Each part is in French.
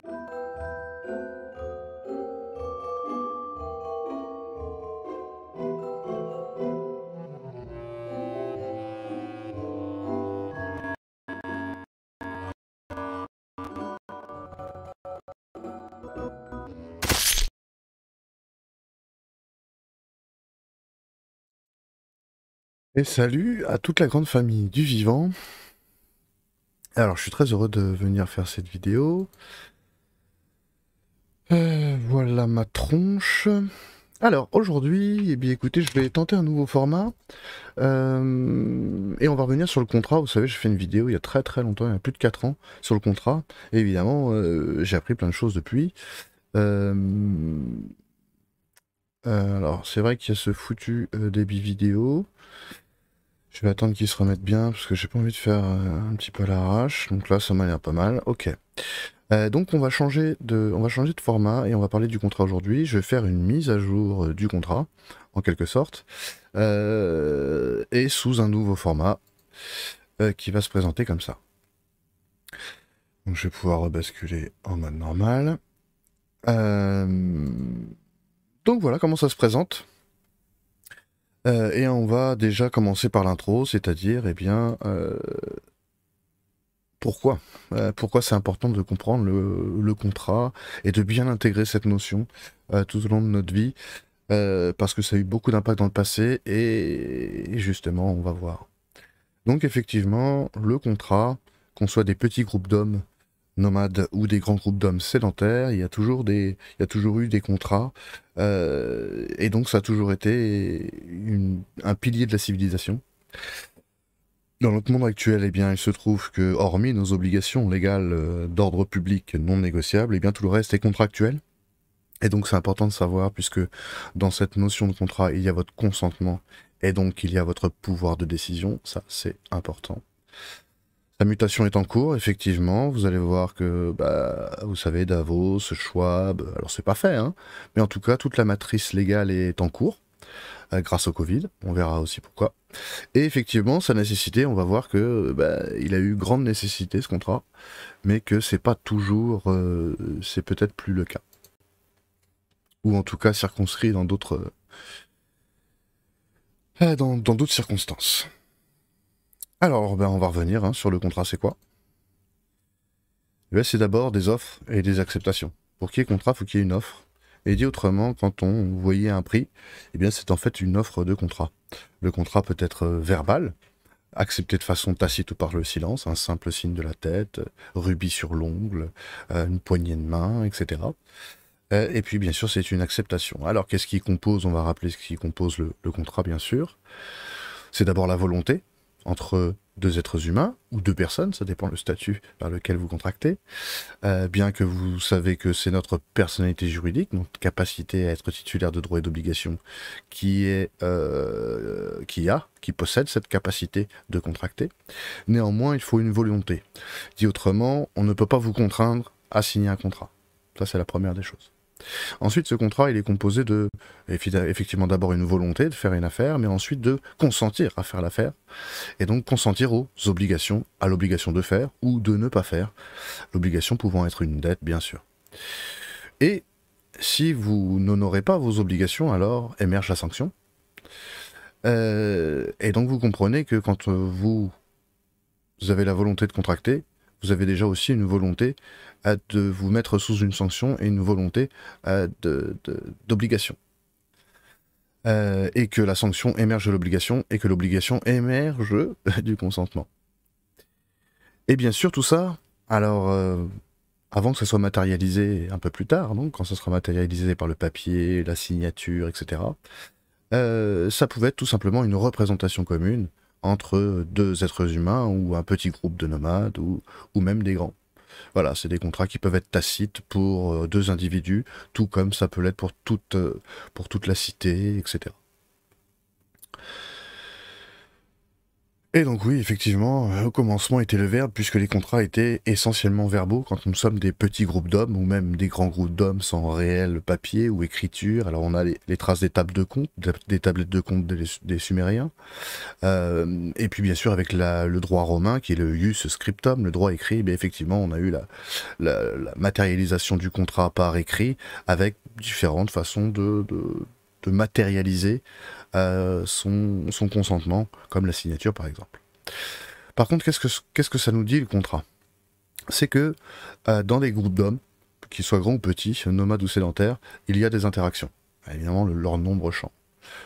Et salut à toute la grande famille du vivant. Alors, je suis très heureux de venir faire cette vidéo. Voilà ma tronche. Alors, aujourd'hui, eh bien, écoutez, je vais tenter un nouveau format. Et on va revenir sur le contrat. Vous savez, j'ai fait une vidéo il y a très très longtemps, il y a plus de 4 ans, sur le contrat. Et évidemment, j'ai appris plein de choses depuis. Euh, alors, c'est vrai qu'il y a ce foutu débit vidéo. Je vais attendre qu'il se remette bien, parce que j'ai pas envie de faire un petit peu à l'arrache. Donc là, ça m'a l'air pas mal. Ok. Donc on va changer de format et on va parler du contrat aujourd'hui. Je vais faire une mise à jour du contrat, en quelque sorte, et sous un nouveau format qui va se présenter comme ça. Donc je vais pouvoir rebasculer en mode normal. Donc voilà comment ça se présente. Et on va déjà commencer par l'intro, c'est-à-dire, eh bien, pourquoi pourquoi c'est important de comprendre le contrat et de bien intégrer cette notion tout au long de notre vie, parce que ça a eu beaucoup d'impact dans le passé, et justement, on va voir. Donc effectivement, le contrat, qu'on soit des petits groupes d'hommes nomades ou des grands groupes d'hommes sédentaires, il y a toujours eu des contrats, et donc ça a toujours été un pilier de la civilisation. Dans notre monde actuel, eh bien, il se trouve que, hormis nos obligations légales d'ordre public non négociables, eh bien, tout le reste est contractuel. Et donc, c'est important de savoir, puisque dans cette notion de contrat, il y a votre consentement, et donc il y a votre pouvoir de décision. Ça, c'est important. La mutation est en cours, effectivement. Vous allez voir que, bah, vous savez, Davos, Schwab, alors c'est pas fait, hein, mais en tout cas, toute la matrice légale est en cours, grâce au Covid. On verra aussi pourquoi. Et effectivement, sa nécessité, on va voir que bah, il a eu grande nécessité ce contrat, mais que c'est pas toujours, c'est peut-être plus le cas, ou en tout cas circonscrit dans d'autres, dans d'autres circonstances. Alors, ben, on va revenir hein, sur le contrat, c'est quoi? C'est d'abord des offres et des acceptations. Pour qu'il y ait contrat, il faut qu'il y ait une offre. Et dit autrement, quand on voyait un prix, eh bien c'est en fait une offre de contrat. Le contrat peut être verbal, accepté de façon tacite ou par le silence, un simple signe de la tête, rubis sur l'ongle, une poignée de main, etc. Et puis bien sûr c'est une acceptation. Alors qu'est-ce qui compose, on va rappeler ce qui compose le contrat bien sûr. C'est d'abord la volonté entre deux êtres humains, ou deux personnes, ça dépend le statut par lequel vous contractez, bien que vous savez que c'est notre personnalité juridique, notre capacité à être titulaire de droits et d'obligations, qui possède cette capacité de contracter. Néanmoins, il faut une volonté. Dit autrement, on ne peut pas vous contraindre à signer un contrat. Ça, c'est la première des choses. Ensuite, ce contrat, il est composé de, effectivement, d'abord une volonté de faire une affaire, mais ensuite de consentir à faire l'affaire, et donc consentir aux obligations, à l'obligation de faire ou de ne pas faire, l'obligation pouvant être une dette, bien sûr. Et si vous n'honorez pas vos obligations, alors émerge la sanction. Et donc vous comprenez que quand vous avez la volonté de contracter, vous avez déjà aussi une volonté de vous mettre sous une sanction et une volonté d'obligation. Et que la sanction émerge de l'obligation et que l'obligation émerge du consentement. Et bien sûr, tout ça, alors, avant que ça soit matérialisé un peu plus tard, donc, quand ça sera matérialisé par le papier, la signature, etc., ça pouvait être tout simplement une représentation commune entre deux êtres humains ou un petit groupe de nomades ou même des grands. Voilà, c'est des contrats qui peuvent être tacites pour deux individus, tout comme ça peut l'être pour toute la cité, etc. Et donc oui, effectivement, au commencement était le verbe, puisque les contrats étaient essentiellement verbaux quand nous sommes des petits groupes d'hommes, ou même des grands groupes d'hommes sans réel papier ou écriture. Alors on a les traces des tables de compte, des tablettes de compte des Sumériens, et puis bien sûr avec le droit romain, qui est le ius scriptum, le droit écrit, bien effectivement on a eu la matérialisation du contrat par écrit, avec différentes façons de matérialiser son consentement, comme la signature par exemple. Par contre, qu'est-ce que ça nous dit le contrat? C'est que dans des groupes d'hommes, qu'ils soient grands ou petits, nomades ou sédentaires, il y a des interactions. Évidemment, leur nombre change.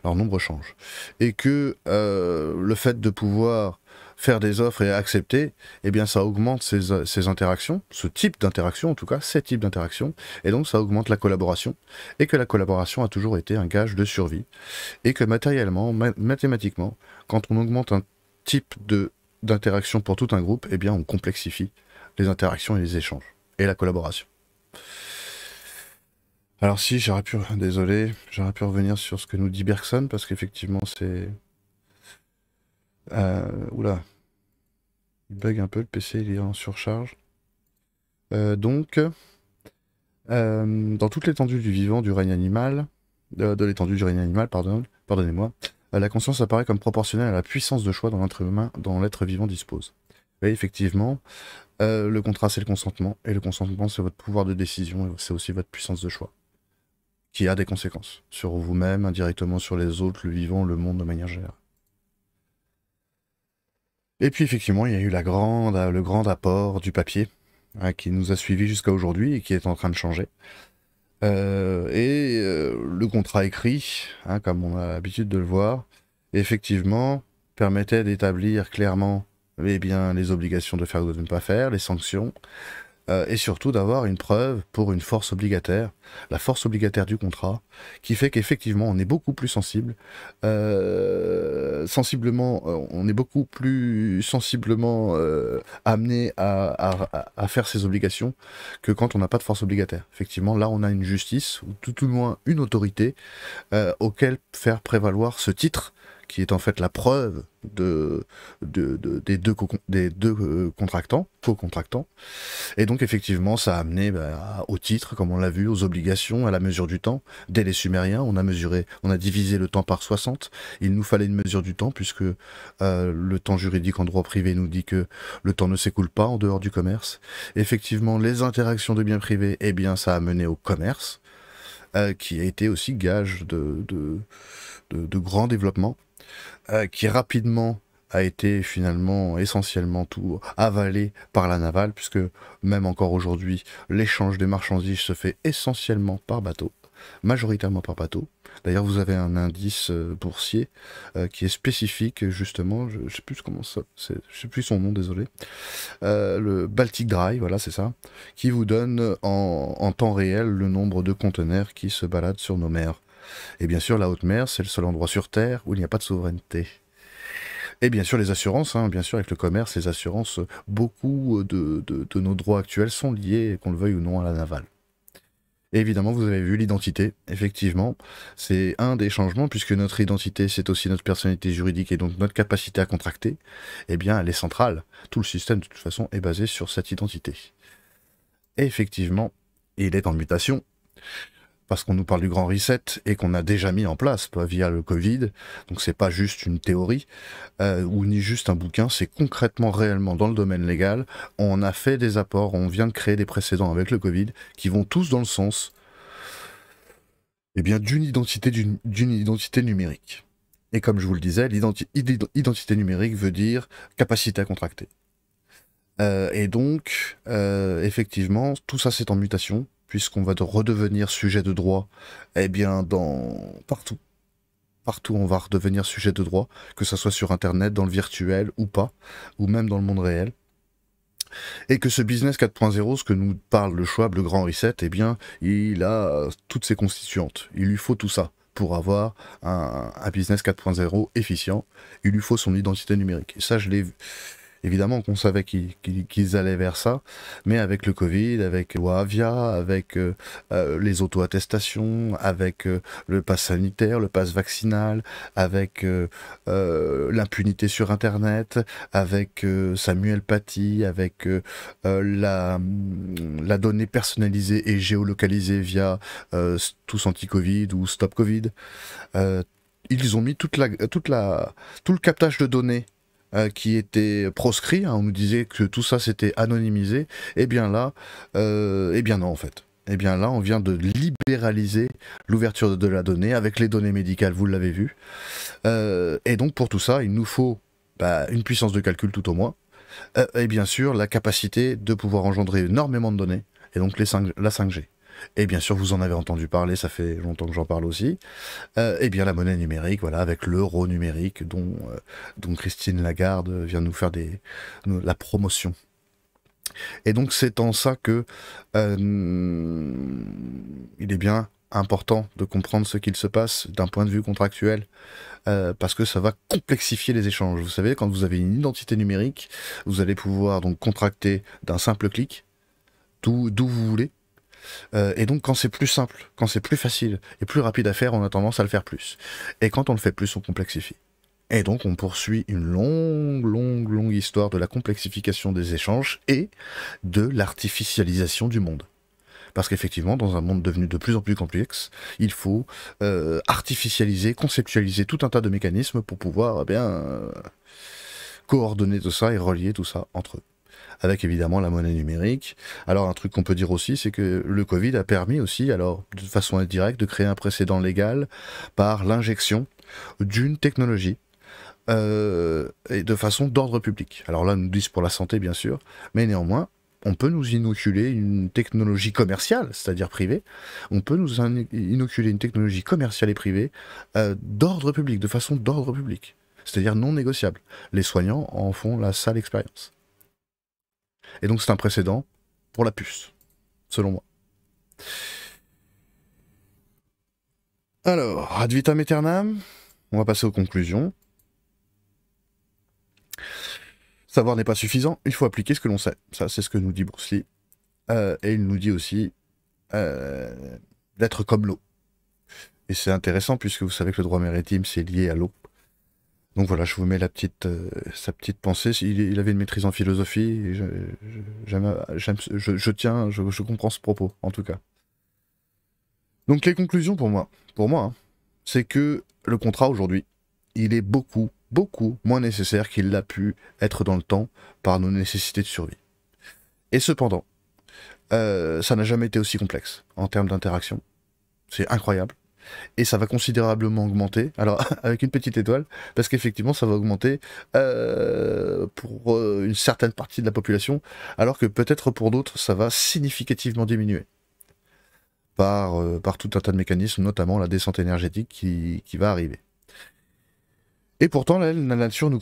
Leur nombre change. Et que le fait de pouvoir faire des offres et accepter, eh bien ça augmente ces interactions, ce type d'interaction en tout cas, ces types d'interactions, et donc ça augmente la collaboration, et que la collaboration a toujours été un gage de survie, et que matériellement, mathématiquement, quand on augmente un type d'interaction pour tout un groupe, eh bien on complexifie les interactions et les échanges, et la collaboration. Alors si, désolé, j'aurais pu revenir sur ce que nous dit Bergson, parce qu'effectivement c'est... oula, il bug un peu, le PC il est en surcharge. Donc, dans toute l'étendue du vivant du règne animal, de l'étendue du règne animal, pardonnez-moi, la conscience apparaît comme proportionnelle à la puissance de choix dont l'être vivant dispose. Et effectivement, le contrat c'est le consentement, et le consentement c'est votre pouvoir de décision, et c'est aussi votre puissance de choix, qui a des conséquences sur vous-même, indirectement sur les autres, le vivant, le monde de manière générale. Et puis effectivement, il y a eu le grand apport du papier, qui nous a suivis jusqu'à aujourd'hui et qui est en train de changer. Le contrat écrit, comme on a l'habitude de le voir, effectivement, permettait d'établir clairement bien, les obligations de faire ou de ne pas faire, les sanctions, et surtout d'avoir une preuve pour une force obligataire, la force obligataire du contrat, qui fait qu'effectivement on est beaucoup plus sensible, on est beaucoup plus sensiblement amené à faire ses obligations que quand on n'a pas de force obligataire. Effectivement, là on a une justice, ou tout au moins une autorité, auquel faire prévaloir ce titre, qui est en fait la preuve des deux contractants, co-contractants. Et donc effectivement, ça a amené au titre, comme on l'a vu, aux obligations, à la mesure du temps. Dès les Sumériens, on a divisé le temps par 60. Il nous fallait une mesure du temps, puisque le temps juridique en droit privé nous dit que le temps ne s'écoule pas en dehors du commerce. Effectivement, les interactions de biens privés, eh bien, ça a mené au commerce, qui a été aussi gage de grand développement, qui rapidement a été finalement essentiellement tout avalé par la navale, puisque même encore aujourd'hui, l'échange des marchandises se fait essentiellement par bateau, majoritairement par bateau. D'ailleurs, vous avez un indice boursier qui est spécifique, justement, je sais plus comment ça, je sais plus son nom, désolé, le Baltic Dry, voilà, c'est ça, qui vous donne en temps réel le nombre de conteneurs qui se baladent sur nos mers. Et bien sûr, la haute mer, c'est le seul endroit sur Terre où il n'y a pas de souveraineté. Et bien sûr, les assurances, bien sûr, avec le commerce, les assurances, beaucoup de nos droits actuels sont liés, qu'on le veuille ou non, à la navale. Et évidemment, vous avez vu l'identité, effectivement, c'est un des changements, puisque notre identité, c'est aussi notre personnalité juridique et donc notre capacité à contracter, eh bien, elle est centrale. Tout le système, de toute façon, est basé sur cette identité. Et effectivement, il est en mutation, parce qu'on nous parle du grand reset et qu'on a déjà mis en place via le Covid. Donc c'est pas juste une théorie ou ni juste un bouquin, c'est concrètement, réellement dans le domaine légal. On a fait des apports, on vient de créer des précédents avec le Covid qui vont tous dans le sens d'une identité numérique. Et comme je vous le disais, l'identité numérique veut dire capacité à contracter. Et donc, effectivement, tout ça c'est en mutation, puisqu'on va redevenir sujet de droit, partout. Partout, on va redevenir sujet de droit, que ce soit sur Internet, dans le virtuel ou pas, ou même dans le monde réel. Et que ce business 4.0, ce que nous parle le Schwab, le grand reset, il a toutes ses constituantes. Il lui faut tout ça pour avoir un business 4.0 efficient. Il lui faut son identité numérique. Et ça, je l'ai vu. Évidemment qu'on savait qu'ils allaient vers ça, mais avec le Covid, avec la loi Avia, avec les auto-attestations, avec le pass sanitaire, le pass vaccinal, avec l'impunité sur Internet, avec Samuel Paty, avec la donnée personnalisée et géolocalisée via Tous Anti-Covid ou Stop Covid. Ils ont mis tout le captage de données qui était proscrit, hein, on nous disait que tout ça c'était anonymisé, et bien là, eh bien non en fait. Eh bien là, on vient de libéraliser l'ouverture de la donnée avec les données médicales, vous l'avez vu. Et donc pour tout ça, il nous faut une puissance de calcul tout au moins, et bien sûr la capacité de pouvoir engendrer énormément de données, et donc la 5G. Et bien sûr, vous en avez entendu parler, ça fait longtemps que j'en parle aussi. Et bien la monnaie numérique, voilà, avec l'euro numérique dont Christine Lagarde vient nous faire la promotion. Et donc c'est en ça que il est bien important de comprendre ce qu'il se passe d'un point de vue contractuel, parce que ça va complexifier les échanges. Vous savez, quand vous avez une identité numérique, vous allez pouvoir donc contracter d'un simple clic, d'où vous voulez. Et donc quand c'est plus simple, quand c'est plus facile et plus rapide à faire, on a tendance à le faire plus. Et quand on le fait plus, on complexifie. Et donc on poursuit une longue histoire de la complexification des échanges et de l'artificialisation du monde. Parce qu'effectivement, dans un monde devenu de plus en plus complexe, il faut artificialiser, conceptualiser tout un tas de mécanismes pour pouvoir coordonner tout ça et relier tout ça entre eux. Avec évidemment la monnaie numérique. Alors un truc qu'on peut dire aussi, c'est que le Covid a permis aussi, alors de façon indirecte, de créer un précédent légal par l'injection d'une technologie et de façon d'ordre public. Alors là, nous disent pour la santé bien sûr, mais néanmoins, on peut nous inoculer une technologie commerciale, c'est-à-dire privée, on peut nous inoculer une technologie commerciale et privée d'ordre public, de façon d'ordre public, c'est-à-dire non négociable. Les soignants en font la sale expérience. Et donc c'est un précédent pour la puce, selon moi. Alors, ad vitam aeternam, on va passer aux conclusions. Savoir n'est pas suffisant, il faut appliquer ce que l'on sait. Ça, c'est ce que nous dit Bruce Lee. Et il nous dit aussi d'être comme l'eau. Et c'est intéressant puisque vous savez que le droit maritime, c'est lié à l'eau. Donc voilà, je vous mets sa petite pensée. Il avait une maîtrise en philosophie, et je comprends ce propos, en tout cas. Donc les conclusions pour moi, hein, c'est que le contrat aujourd'hui, il est beaucoup moins nécessaire qu'il l'a pu être dans le temps par nos nécessités de survie. Et cependant, ça n'a jamais été aussi complexe en termes d'interaction. C'est incroyable. Et ça va considérablement augmenter, alors avec une petite étoile, parce qu'effectivement ça va augmenter pour une certaine partie de la population, alors que peut-être pour d'autres ça va significativement diminuer. Par tout un tas de mécanismes, notamment la descente énergétique qui va arriver. Et pourtant, la nature nous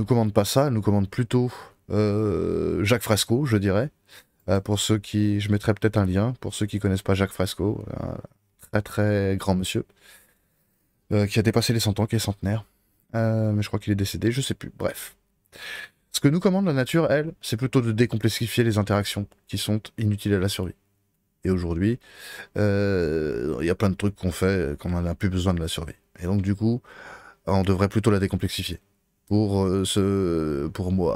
commande pas ça, elle nous commande plutôt Jacques Fresco, je dirais. Pour ceux qui... Je mettrai peut-être un lien, pour ceux qui connaissent pas Jacques Fresco, un très grand monsieur, qui a dépassé les 100 ans, qui est centenaire. Mais je crois qu'il est décédé, je sais plus. Bref. Ce que nous commande la nature, elle, c'est plutôt de décomplexifier les interactions qui sont inutiles à la survie. Et aujourd'hui, il y a plein de trucs qu'on fait qu'on n'en a plus besoin de la survie. Et donc du coup, on devrait plutôt la décomplexifier pour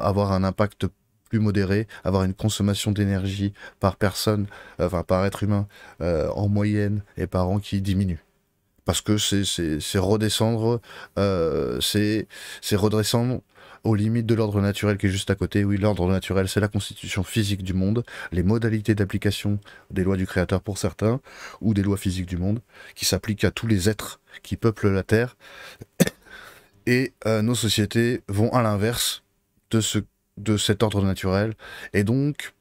avoir un impact plus modéré, avoir une consommation d'énergie par personne, enfin par être humain en moyenne et par an qui diminue. Parce que c'est redescendre, c'est redescendre aux limites de l'ordre naturel qui est juste à côté. Oui, l'ordre naturel, c'est la constitution physique du monde, les modalités d'application des lois du Créateur pour certains, ou des lois physiques du monde, qui s'appliquent à tous les êtres qui peuplent la Terre. Et nos sociétés vont à l'inverse de cet ordre naturel, et donc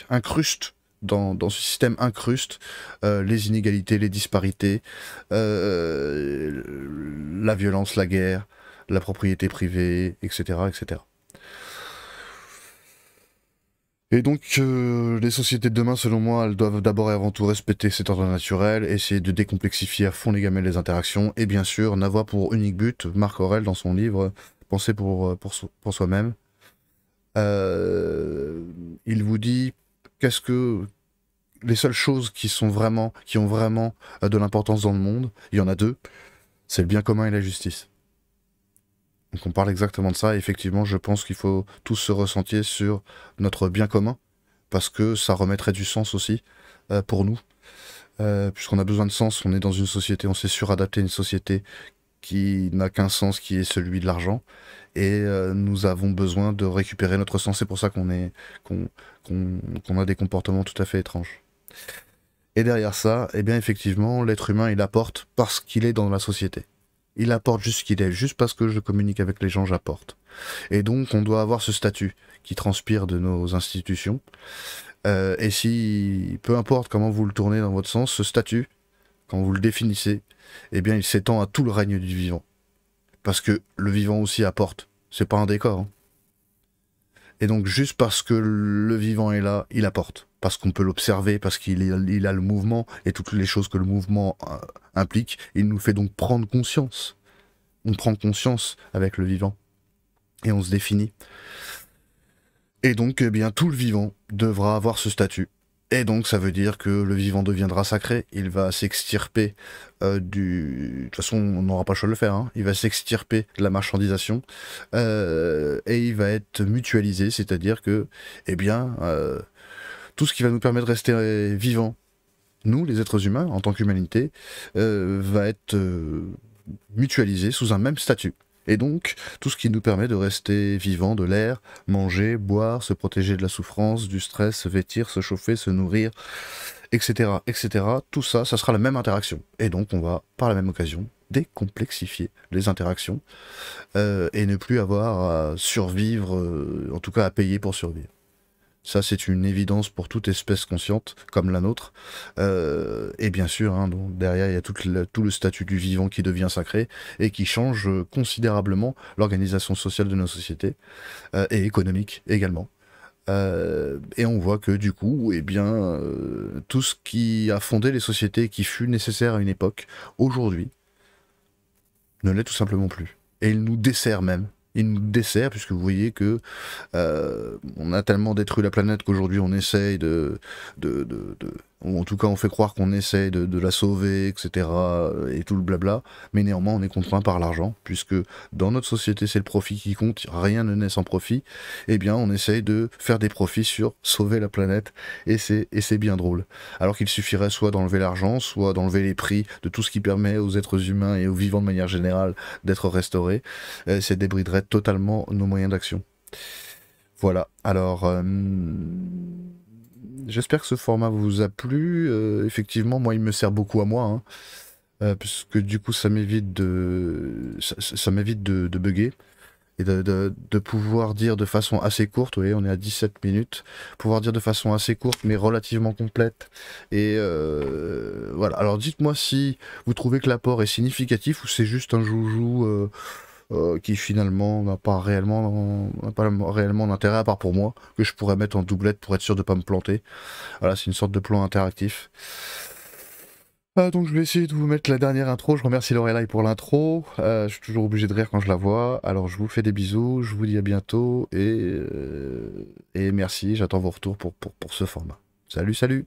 incrustent dans ce système les inégalités, les disparités, la violence, la guerre, la propriété privée, etc., etc. Et donc, les sociétés de demain, selon moi, elles doivent d'abord et avant tout respecter cet ordre naturel, essayer de décomplexifier à fond les gamelles les interactions, et bien sûr, n'avoir pour unique but, Marc Aurèle, dans son livre, penser pour soi-même. Il vous dit qu'est-ce que les seules choses qui ont vraiment de l'importance dans le monde, il y en a deux, c'est le bien commun et la justice. Donc on parle exactement de ça, et effectivement je pense qu'il faut tous se ressentir sur notre bien commun, parce que ça remettrait du sens aussi pour nous, puisqu'on a besoin de sens, on est dans une société, on s'est suradapté à une société qui n'a qu'un sens qui est celui de l'argent, et nous avons besoin de récupérer notre sens, c'est pour ça qu'on a des comportements tout à fait étranges. Et derrière ça, eh bien effectivement, l'être humain il apporte parce qu'il est dans la société. Il apporte juste ce qu'il est, juste parce que je communique avec les gens, j'apporte. Et donc on doit avoir ce statut qui transpire de nos institutions. Et si, peu importe comment vous le tournez dans votre sens, ce statut, quand vous le définissez, eh bien il s'étend à tout le règne du vivant. Parce que le vivant aussi apporte. C'est pas un décor. Hein. Et donc juste parce que le vivant est là, il apporte. Parce qu'on peut l'observer, parce qu'il a le mouvement, et toutes les choses que le mouvement implique, il nous fait donc prendre conscience. On prend conscience avec le vivant. Et on se définit. Et donc, eh bien, tout le vivant devra avoir ce statut. Et donc, ça veut dire que le vivant deviendra sacré. Il va s'extirper De toute façon, on n'aura pas le choix de le faire. Hein. Il va s'extirper de la marchandisation. Et il va être mutualisé, c'est-à-dire que, eh bien, tout ce qui va nous permettre de rester vivants, nous, les êtres humains, en tant qu'humanité, va être mutualisé sous un même statut. Et donc, tout ce qui nous permet de rester vivant, de l'air, manger, boire, se protéger de la souffrance, du stress, se vêtir, se chauffer, se nourrir, etc., etc., tout ça, ça sera la même interaction. Et donc, on va, par la même occasion, décomplexifier les interactions et ne plus avoir à survivre, en tout cas à payer pour survivre. Ça, c'est une évidence pour toute espèce consciente, comme la nôtre. Et bien sûr, hein, donc, derrière, il y a tout le statut du vivant qui devient sacré et qui change considérablement l'organisation sociale de nos sociétés, et économique également. Et on voit que du coup, eh bien, tout ce qui a fondé les sociétés, qui fut nécessaire à une époque, aujourd'hui, ne l'est tout simplement plus. Et il nous dessert même. Il nous dessert, puisque vous voyez que on a tellement détruit la planète qu'aujourd'hui on essaye ou en tout cas on fait croire qu'on essaye de la sauver, etc. Et tout le blabla, mais néanmoins on est contraint par l'argent, puisque dans notre société c'est le profit qui compte, rien ne naît sans profit, et bien on essaye de faire des profits sur sauver la planète, et c'est bien drôle. Alors qu'il suffirait soit d'enlever l'argent, soit d'enlever les prix de tout ce qui permet aux êtres humains et aux vivants de manière générale d'être restaurés, ça débriderait totalement nos moyens d'action. Voilà, alors j'espère que ce format vous a plu. Effectivement, moi il me sert beaucoup à moi, hein, puisque du coup ça m'évite ça m'évite de bugger et de pouvoir dire de façon assez courte, vous voyez, on est à 17 minutes, pouvoir dire de façon assez courte mais relativement complète. Et voilà, alors dites-moi si vous trouvez que l'apport est significatif ou c'est juste un joujou qui finalement n'a pas réellement d'intérêt à part pour moi, que je pourrais mettre en doublette pour être sûr de pas me planter. Voilà, c'est une sorte de plan interactif. Donc je vais essayer de vous mettre la dernière intro. Je remercie Lorelai pour l'intro. Je suis toujours obligé de rire quand je la vois. Alors je vous fais des bisous, je vous dis à bientôt et merci. J'attends vos retours pour ce format. Salut, salut!